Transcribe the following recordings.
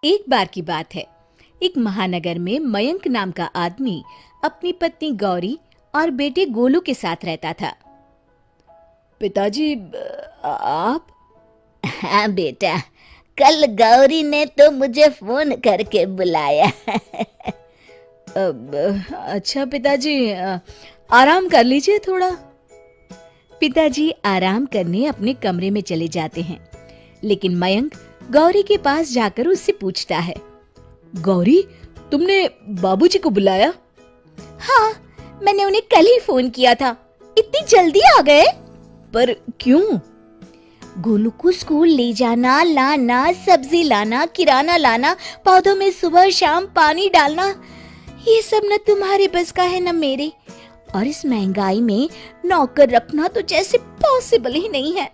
एक बार की बात है। एक महानगर में मयंक नाम का आदमी अपनी पत्नी गौरी और बेटे गोलू के साथ रहता था। पिताजी, आप? हाँ बेटा, कल गौरी ने तो मुझे फोन करके बुलाया। अच्छा पिताजी, आराम कर लीजिए थोड़ा। पिताजी आराम करने अपने कमरे में चले जाते हैं, लेकिन मयंक गौरी के पास जाकर उससे पूछता है, गौरी, तुमने बाबूजी को बुलाया? हाँ, मैंने उन्हें कल ही फोन किया था। इतनी जल्दी आ गए? पर क्यों? गोलू को स्कूल ले जाना, लाना, सब्जी लाना, किराना लाना, पौधों में सुबह शाम पानी डालना, ये सब न तुम्हारे बस का है न मेरे। और इस महंगाई में नौकर रखना तो जैसे पॉसिबल ही नहीं है।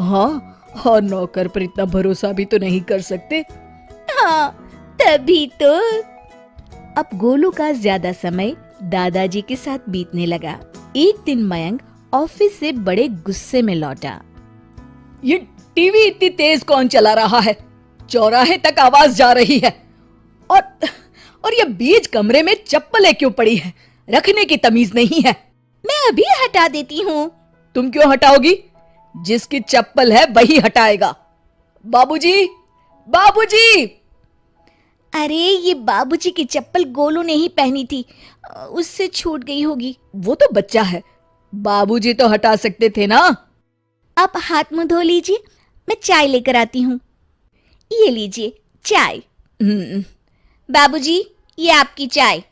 हाँ, और नौकर पर इतना भरोसा भी तो नहीं कर सकते। हाँ, तभी तो। अब गोलू का ज्यादा समय दादाजी के साथ बीतने लगा। एक दिन मयंक ऑफिस से बड़े गुस्से में लौटा। ये टीवी इतनी तेज कौन चला रहा है? चौराहे तक आवाज जा रही है। और ये बीच कमरे में चप्पलें क्यों पड़ी है? रखने की तमीज नहीं है। मैं अभी हटा देती हूँ। तुम क्यों हटाओगी? जिसकी चप्पल है वही हटाएगा। बाबूजी, बाबूजी! अरे, ये बाबूजी की चप्पल गोलू ने ही पहनी थी, उससे छूट गई होगी। वो तो बच्चा है, बाबूजी तो हटा सकते थे ना। आप हाथ मुंह धो लीजिए, मैं चाय लेकर आती हूँ। ये लीजिए चाय। बाबूजी, ये आपकी चाय।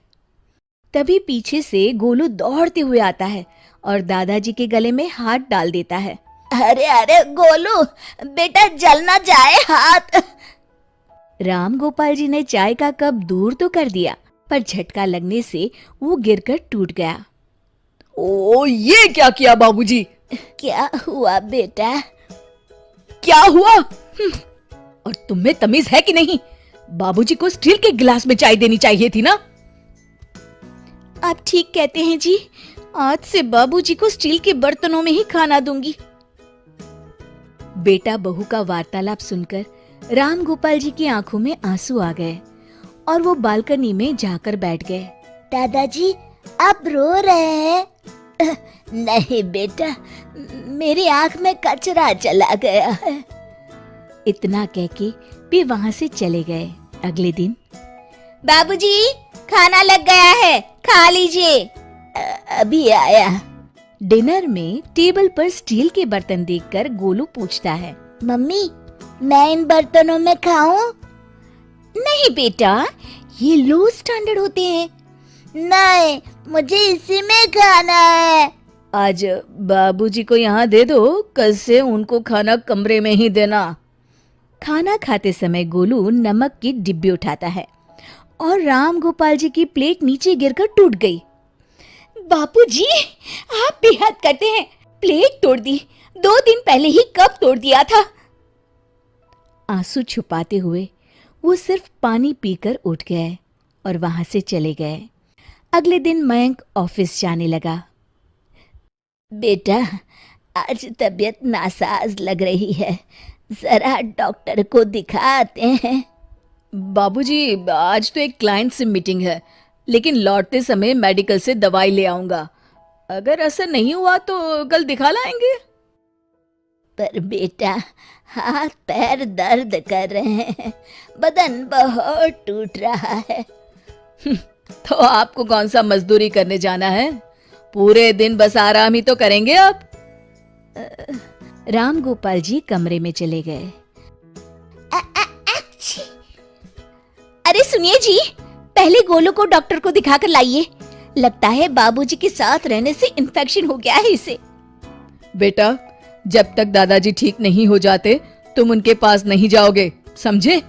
तभी पीछे से गोलू दौड़ते हुए आता है और दादाजी के गले में हाथ डाल देता है। अरे अरे गोलू, बेटा जल ना जाए हाथ। राम गोपाल जी ने चाय का कप दूर तो कर दिया, पर झटका लगने से वो गिरकर टूट गया। ओ, ये क्या किया बाबूजी? क्या हुआ बेटा? क्या हुआ? और तुम में तमीज है कि नहीं? बाबूजी को स्टील के गिलास में चाय देनी चाहिए थी ना। आप ठीक कहते हैं जी, आज से बाबूजी को स्टील के बर्तनों में ही खाना दूंगी। बेटा बहू का वार्तालाप सुनकर राम गोपाल जी की आंखों में आंसू आ गए और वो बालकनी में जाकर बैठ गए। दादाजी, आप रो रहे हैं? नहीं बेटा, मेरी आंख में कचरा चला गया है। इतना कह के वे वहां से चले गए। अगले दिन, बाबूजी, खाना लग गया है, खा लीजिए। अभी आया। डिनर में टेबल पर स्टील के बर्तन देखकर गोलू पूछता है, मम्मी, मैं इन बर्तनों में खाऊं? नहीं बेटा, ये लो स्टैंडर्ड होते हैं। नहीं, मुझे इसी में खाना है। आज बाबूजी को यहाँ दे दो, कल से उनको खाना कमरे में ही देना। खाना खाते समय गोलू नमक की डिब्बी उठाता है और राम गोपाल जी की प्लेट नीचे गिरकर टूट गई। बापूजी, आप भी हद करते हैं। प्लेट तोड़ दी, 2 दिन पहले ही कप तोड़ दिया था। आंसू छुपाते हुए वो सिर्फ पानी पीकर उठ गए और वहां से चले गए। अगले दिन मयंक ऑफिस जाने लगा। बेटा, आज तबीयत नासाज लग रही है, जरा डॉक्टर को दिखाते हैं। बाबूजी, आज तो एक क्लाइंट से मीटिंग है, लेकिन लौटते समय मेडिकल से दवाई ले आऊंगा। अगर असर नहीं हुआ तो कल दिखा लाएंगे। पर बेटा, हाथ पैर दर्द कर रहे हैं, बदन बहुत टूट रहा है। तो आपको कौन सा मजदूरी करने जाना है? पूरे दिन बस आराम ही तो करेंगे आप। राम गोपाल जी कमरे में चले गए। अरे सुनिए जी, पहले गोलू को डॉक्टर को दिखाकर लाइए। लगता है बाबूजी के साथ रहने से इन्फेक्शन हो गया है इसे। बेटा, जब तक दादाजी ठीक नहीं हो जाते तुम उनके पास नहीं जाओगे, समझे?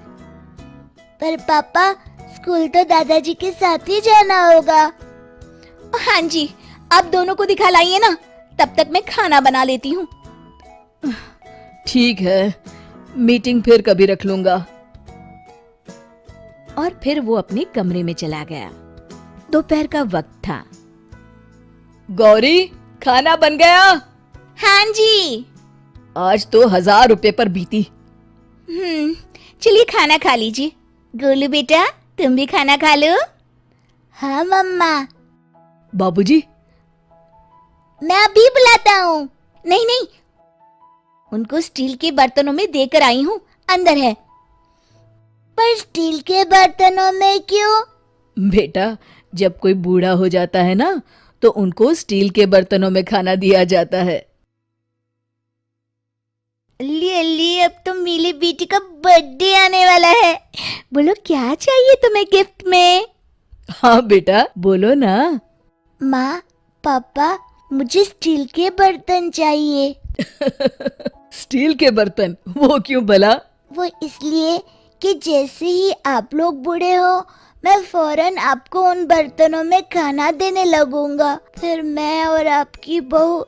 पर पापा, स्कूल तो दादाजी के साथ ही जाना होगा। हाँ जी, आप दोनों को दिखा लाइए ना, तब तक मैं खाना बना लेती हूँ। ठीक है, मीटिंग फिर कभी रख लूंगा। और फिर वो अपने कमरे में चला गया। दोपहर का वक्त था। गौरी, खाना बन गया? हाँ जी। आज तो 1000 रुपए पर बीती। चलिए खाना खा लीजिए। गोलू बेटा, तुम भी खाना खा लो। हाँ मम्मा। बाबूजी, मैं अभी बुलाता हूँ। नहीं नहीं, उनको स्टील के बर्तनों में देकर आई हूँ, अंदर है। पर स्टील के बर्तनों में क्यों? बेटा, जब कोई बूढ़ा हो जाता है ना, तो उनको स्टील के बर्तनों में खाना दिया जाता है। अल्ली, अब तो मेरी बेटी का बर्थडे आने वाला है। बोलो क्या चाहिए तुम्हें गिफ्ट में? हाँ बेटा, बोलो ना। माँ, पापा, मुझे स्टील के बर्तन चाहिए। स्टील के बर्तन? वो क्यों भला? वो इसलिए कि जैसे ही आप लोग बूढ़े हो, मैं फौरन आपको उन बर्तनों में खाना देने लगूंगा। फिर मैं और आपकी बहू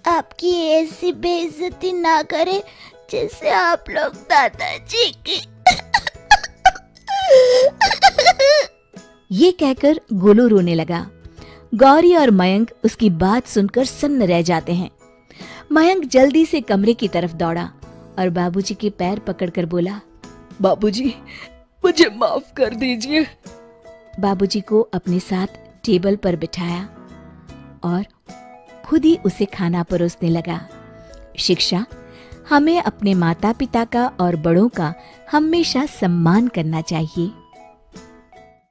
आपकी ऐसी बेइज्जती ना करे जैसे आप लोग दादाजी की। ये कहकर गोलू रोने लगा। गौरी और मयंक उसकी बात सुनकर सन्न रह जाते हैं। मयंक जल्दी से कमरे की तरफ दौड़ा और बाबूजी के पैर पकड़कर बोला, बाबूजी, मुझे माफ कर दीजिए। बाबूजी को अपने साथ टेबल पर बिठाया और खुद ही उसे खाना परोसने लगा। शिक्षा: हमें अपने माता पिता का और बड़ों का हमेशा सम्मान करना चाहिए।